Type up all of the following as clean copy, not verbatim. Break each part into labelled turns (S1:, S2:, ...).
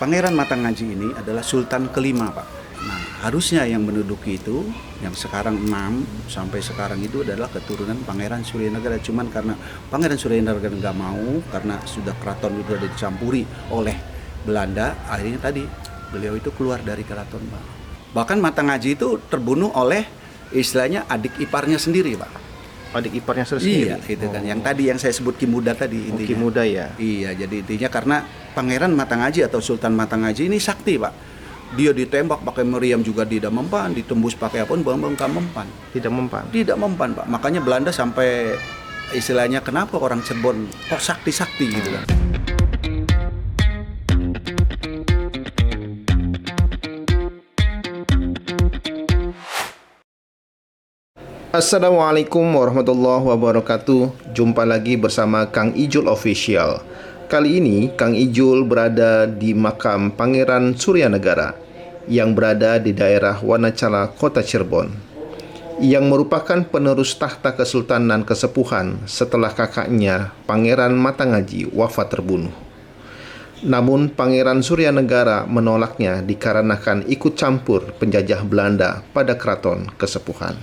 S1: Pangeran Matangaji ini adalah Sultan kelima, Pak. Nah, harusnya yang menduduki itu, yang sekarang 6 sampai sekarang itu adalah keturunan Pangeran Suryanagara. Cuman karena Pangeran Suryanagara nggak mau, karena sudah keraton itu sudah dicampuri oleh Belanda, akhirnya tadi beliau itu keluar dari keraton, Pak. Bahkan Matangaji itu terbunuh oleh istilahnya adik iparnya sendiri, Pak.
S2: Adik iparnya sendiri.
S1: Iya, gitu kan. Yang tadi yang saya sebut Ki Muda tadi intinya.
S2: Ki Muda ya.
S1: Iya, jadi intinya karena Pangeran Matangaji atau Sultan Matangaji ini sakti, Pak. Dia ditembak pakai meriam juga tidak mempan, ditembus pakai apapun nggak mempan.
S2: Tidak mempan.
S1: Tidak mempan, Pak. Makanya Belanda sampai istilahnya kenapa orang Cirebon kok sakti-sakti gitu kan.
S2: Assalamualaikum warahmatullahi wabarakatuh. Jumpa lagi bersama Kang Ijul Official. Kali ini Kang Ijul berada di makam Pangeran Suryanagara yang berada di daerah Wanacala, Kota Cirebon, yang merupakan penerus tahta Kesultanan Kesepuhan setelah kakaknya Pangeran Matangaji wafat terbunuh. Namun Pangeran Suryanagara menolaknya dikarenakan ikut campur penjajah Belanda pada keraton Kesepuhan.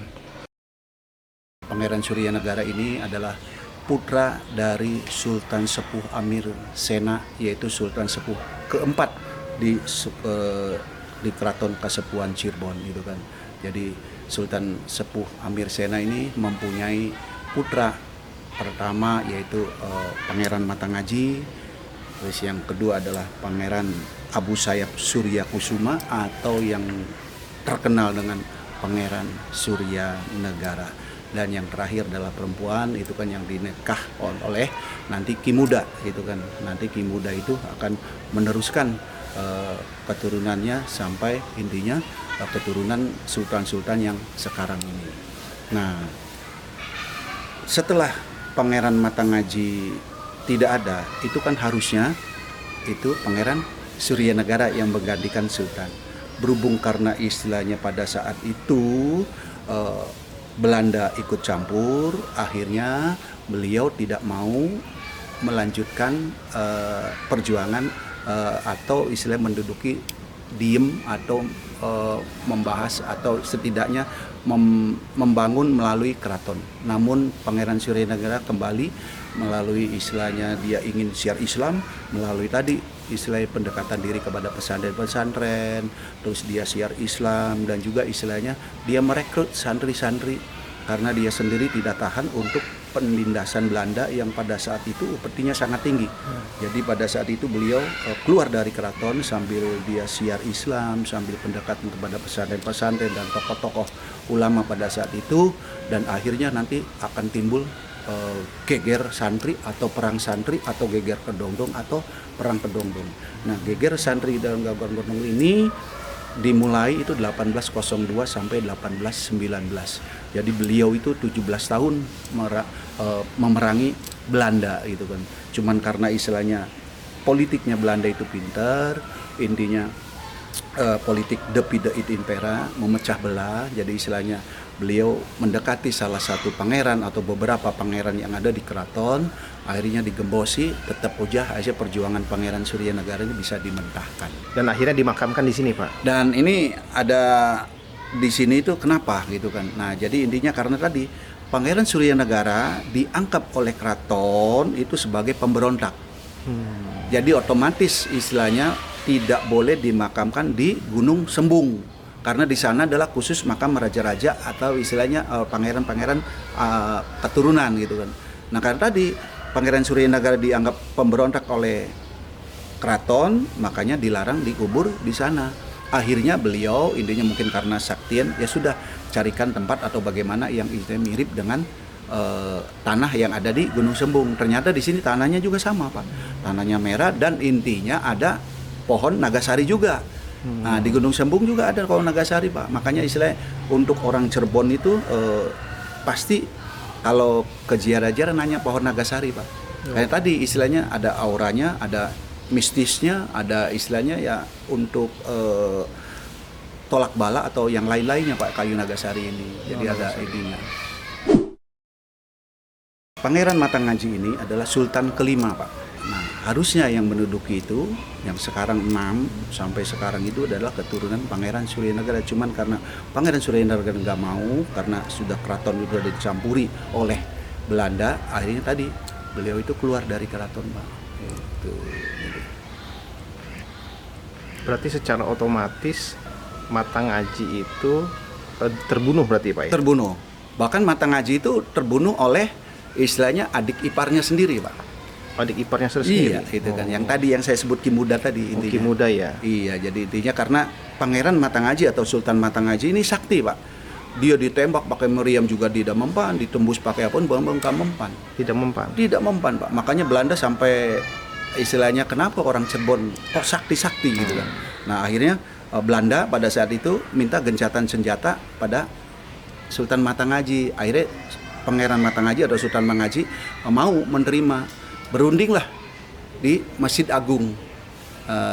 S1: Pangeran Suryanagara ini adalah putra dari Sultan Sepuh Amir Sena, yaitu Sultan Sepuh keempat di Keraton Kasepuhan Cirebon gitu kan. Jadi Sultan Sepuh Amir Sena ini mempunyai putra pertama yaitu Pangeran Matangaji, terus yang kedua adalah Pangeran Abu Sayyaf Suryakusuma atau yang terkenal dengan Pangeran Suryanagara. Dan yang terakhir adalah perempuan, itu kan yang dinikah oleh nanti Ki Muda, itu kan nanti Ki Muda itu akan meneruskan keturunannya sampai intinya keturunan sultan-sultan yang sekarang ini. Nah, setelah Pangeran Matangaji tidak ada, itu kan harusnya itu Pangeran Suryanagara yang menggantikan sultan. Berhubung karena istilahnya pada saat itu Belanda ikut campur, akhirnya beliau tidak mau melanjutkan perjuangan atau istilah menduduki diem atau membahas atau setidaknya membangun melalui keraton. Namun Pangeran Suryanagara kembali melalui istilahnya dia ingin syiar Islam melalui tadi istilah pendekatan diri kepada pesantren-pesantren, terus dia syiar Islam dan juga istilahnya dia merekrut santri-santri karena dia sendiri tidak tahan untuk penindasan Belanda yang pada saat itu upetinya sangat tinggi. Jadi pada saat itu beliau keluar dari keraton sambil dia syiar Islam, sambil pendekatan kepada pesantren-pesantren dan tokoh-tokoh ulama pada saat itu, dan akhirnya nanti akan timbul geger santri atau perang santri atau geger kedongdong atau perang kedongdong. Nah, geger santri dalam geger kedongdong ini dimulai itu 1802 sampai 1819. Jadi beliau itu 17 tahun memerangi Belanda gitu kan. Cuman karena istilahnya politiknya Belanda itu pintar, intinya politik Divide et Impera, memecah belah. Jadi istilahnya beliau mendekati salah satu pangeran atau beberapa pangeran yang ada di keraton, akhirnya digembosi, tetap aja perjuangan Pangeran Suryanagara ini bisa dimentahkan.
S2: Dan akhirnya dimakamkan di sini, Pak.
S1: Dan ini ada di sini itu kenapa gitu kan. Nah, jadi intinya karena tadi Pangeran Suryanagara dianggap oleh keraton itu sebagai pemberontak. Jadi otomatis istilahnya tidak boleh dimakamkan di Gunung Sembung. Karena di sana adalah khusus makam raja-raja atau istilahnya pangeran-pangeran keturunan gitu kan. Nah, karena tadi Pangeran Suryanagara dianggap pemberontak oleh keraton, makanya dilarang dikubur di sana. Akhirnya beliau intinya mungkin karena saktian ya sudah carikan tempat atau bagaimana yang istilahnya mirip dengan tanah yang ada di Gunung Sembung. Ternyata di sini tanahnya juga sama, Pak. Tanahnya merah dan intinya ada pohon nagasari juga. Nah, di Gunung Sembung juga ada pohon nagasari, Pak. Makanya istilahnya untuk orang Cirebon itu pasti kalau ke ziarah-ziarah nanya pohon nagasari, Pak. Kayak tadi istilahnya ada auranya, ada mistisnya, ada istilahnya ya untuk tolak bala atau yang lain-lainnya, Pak, kayu nagasari ini. Jadi ada ininya. Pangeran Matangaji ini adalah Sultan kelima, Pak. Nah, harusnya yang menduduki itu yang sekarang 6 sampai sekarang itu adalah keturunan Pangeran Suryanagara. Cuman karena Pangeran Suryanagara nggak mau, karena sudah keraton itu sudah dicampuri oleh Belanda, akhirnya tadi beliau itu keluar dari keraton, Pak. Itu.
S2: Berarti secara otomatis Matangaji itu terbunuh berarti Pak ya?
S1: Terbunuh. Bahkan Matangaji itu terbunuh oleh istilahnya adik iparnya sendiri, Pak.
S2: Adik iparnya sendiri?
S1: Iya, itu kan. Yang tadi yang saya sebut Ki Muda tadi intinya.
S2: Ki Muda ya?
S1: Iya, jadi intinya karena Pangeran Matangaji atau Sultan Matangaji ini sakti, Pak. Dia ditembak pakai meriam juga tidak mempan, ditembus pakai apa pun nggak mempan.
S2: Tidak mempan?
S1: Tidak mempan, Pak. Makanya Belanda sampai istilahnya kenapa orang Cirebon kok sakti-sakti gitu kan. Nah, akhirnya Belanda pada saat itu minta gencatan senjata pada Sultan Matangaji. Akhirnya Pangeran Matangaji atau Sultan Matangaji mau menerima. Berundinglah di Masjid Agung,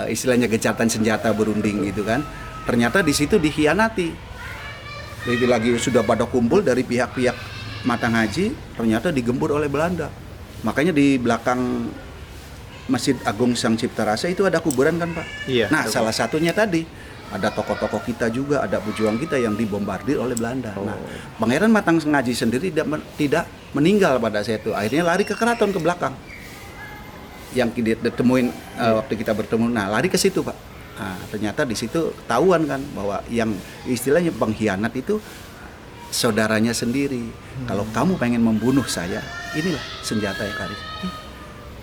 S1: istilahnya gencatan senjata berunding gitu kan. Ternyata di situ dikhianati. Lagi sudah pada kumpul dari pihak-pihak Matangaji, ternyata digempur oleh Belanda. Makanya di belakang Masjid Agung Sang Cipta Rasa itu ada kuburan kan, Pak?
S2: Iya.
S1: Nah, salah satunya tadi ada tokoh-tokoh kita juga, ada pejuang kita yang dibombardir oleh Belanda. Nah, Pangeran Matangaji sendiri tidak meninggal pada saat itu. Akhirnya lari ke keraton ke belakang. Yang ditemuin waktu kita bertemu, nah lari ke situ, Pak. Nah, ternyata di situ ketahuan kan bahwa yang istilahnya pengkhianat itu saudaranya sendiri. Kalau kamu pengen membunuh saya, inilah senjata yang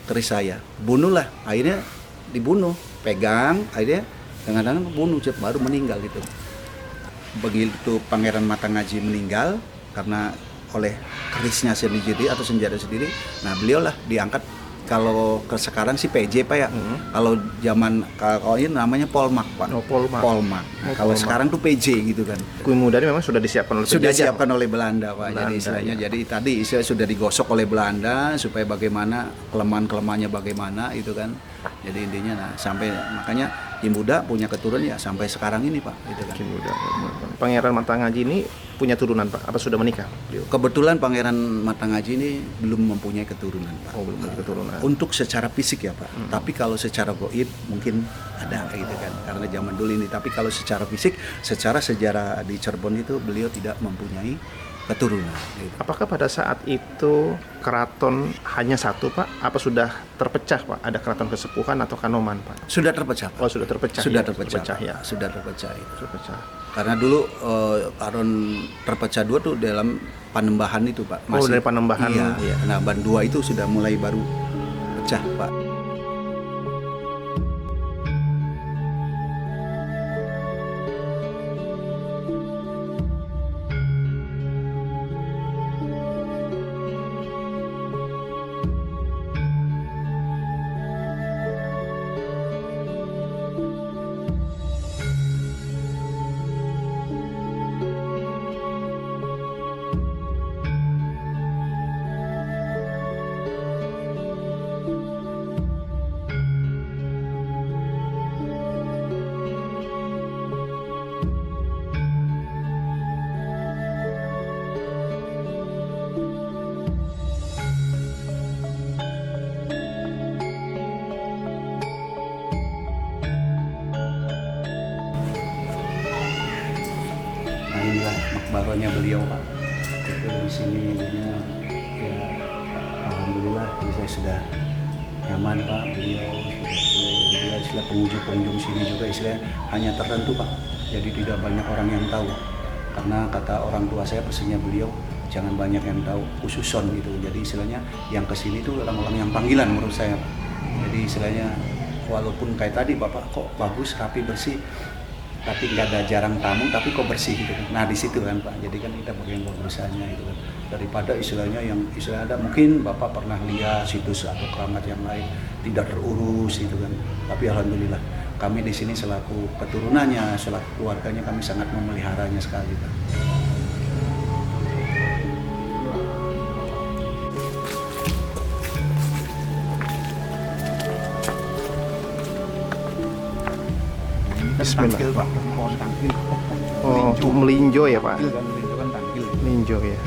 S1: keris saya, bunuhlah. Akhirnya dibunuh, pegang, akhirnya kadang-kadang bunuh, baru meninggal gitu. Begitu Pangeran Matangaji meninggal karena oleh kerisnya sendiri atau senjata sendiri, nah beliau lah diangkat. Kalau ke sekarang sih PJ, Pak ya. Kalau zaman kalau ini namanya Polmak, Pak.
S2: Oh, Polmak.
S1: Nah, kalau sekarang tuh PJ gitu kan.
S2: Ki Muda ini memang sudah disiapkan oleh
S1: Sudah
S2: penjajah,
S1: disiapkan oleh Belanda, Pak. Jadi istilahnya jadi tadi istilah sudah digosok oleh Belanda supaya bagaimana kelemahan-kelemahannya bagaimana itu kan. Jadi intinya nah sampai makanya Ki Muda punya keturunan ya sampai sekarang ini, Pak, gitu kan.
S2: Ki Muda. Pangeran Matangaji ini punya turunan, Pak? Apa sudah menikah?
S1: Kebetulan Pangeran Matangaji ini belum mempunyai keturunan, Pak.
S2: Oh, belum ada keturunan.
S1: Untuk secara fisik ya, Pak. Tapi kalau secara gaib mungkin ada gitu kan. Karena zaman dulu ini. Tapi kalau secara fisik, secara sejarah di Cirebon itu beliau tidak mempunyai keturunan. Gitu.
S2: Apakah pada saat itu keraton hanya satu, Pak? Apa sudah terpecah, Pak? Ada keraton Kesepuhan atau Kanoman, Pak?
S1: Sudah terpecah, Pak.
S2: Oh, sudah terpecah.
S1: Sudah
S2: ya?
S1: terpecah
S2: ya.
S1: Sudah terpecah itu.
S2: Terpecah.
S1: Karena dulu keraton terpecah dua tuh dalam Panembahan itu, Pak.
S2: Oh, dari Panembahan.
S1: Iya. Nah, Bandua itu sudah mulai baru pecah, Pak. Inilah makbaranya beliau, Pak. Itu di sini ya alhamdulillah saya sudah nyaman, Pak. Beliau sudah istilah pengunjung sini juga istilah hanya tertentu, Pak. Jadi tidak banyak orang yang tahu. Karena kata orang tua saya pesannya beliau jangan banyak yang tahu, khususon gitu. Jadi istilahnya yang kesini itu orang-orang yang panggilan menurut saya, Pak. Jadi istilahnya walaupun kayak tadi Bapak kok bagus, rapi, bersih, tapi nggak ada jarang tamu, tapi kok bersih gitu kan. Nah di situ kan, Pak. Jadi kan kita bagian bagusnya itu kan. Daripada istilahnya yang istilah ada mungkin Bapak pernah lihat situs atau keramat yang lain tidak terurus itu kan. Tapi alhamdulillah kami di sini selaku keturunannya, selaku keluarganya kami sangat memeliharanya sekali, Pak.
S2: Bismillah.
S1: Tangkil, Pak. Pohon tangkil.
S2: Oh, melinjo ya, Pak?
S1: Melinjo kan tangkil.
S2: Melinjo ya.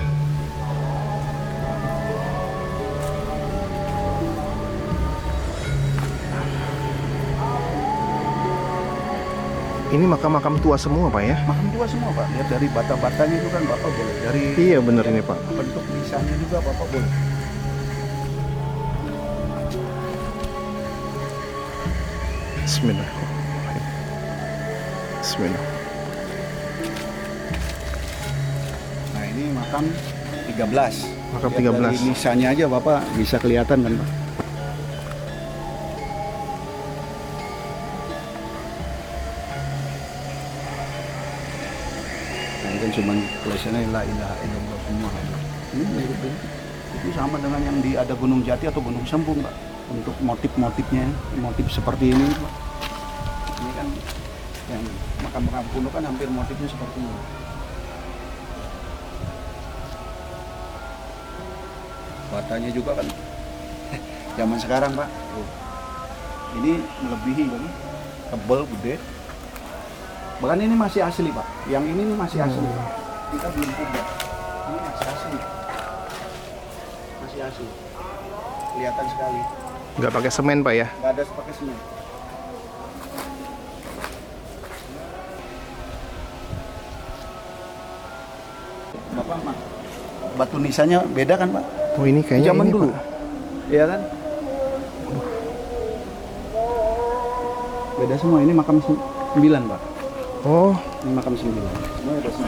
S2: Ini makam-makam tua semua Pak ya?
S1: Makam tua semua Pak. Lihat dari bata-batanya itu kan Bapak boleh. Dari
S2: Iya bener ini Pak.
S1: bentuk nisannya juga Bapak boleh.
S2: Bismillahirrahmanirrahim. Bismillah.
S1: Nah ini makam 13.
S2: Makam
S1: Lihat
S2: 13.
S1: Dari nisannya aja Bapak bisa kelihatan kan Pak. Nah ini kan cuma tulisannya la ilaha illallah semua. Ini mirip-mirip. Itu sama dengan yang di ada Gunung Jati atau Gunung Sembung Pak. Untuk motif-motifnya, motif seperti ini Pak. Ini kan yang makam-makam kuno kan hampir motifnya seperti ini. Batanya juga kan zaman sekarang Pak. Tuh. Ini melebihi kan, tebal, gede. Bahkan ini masih asli Pak. Yang ini nih masih asli Pak. Kita belum ubah. Ini masih asli. Masih asli. Kelihatan sekali.
S2: Nggak pakai semen Pak ya?
S1: Nggak ada pakai semen. Bapak mah batu nisannya beda kan Pak?
S2: Oh ini kayaknya
S1: Zaman
S2: ini
S1: dulu.
S2: Pak.
S1: Iya kan? Beda semua. Ini makam 9 Pak.
S2: Oh
S1: Ini makam 9. Semua ada 9.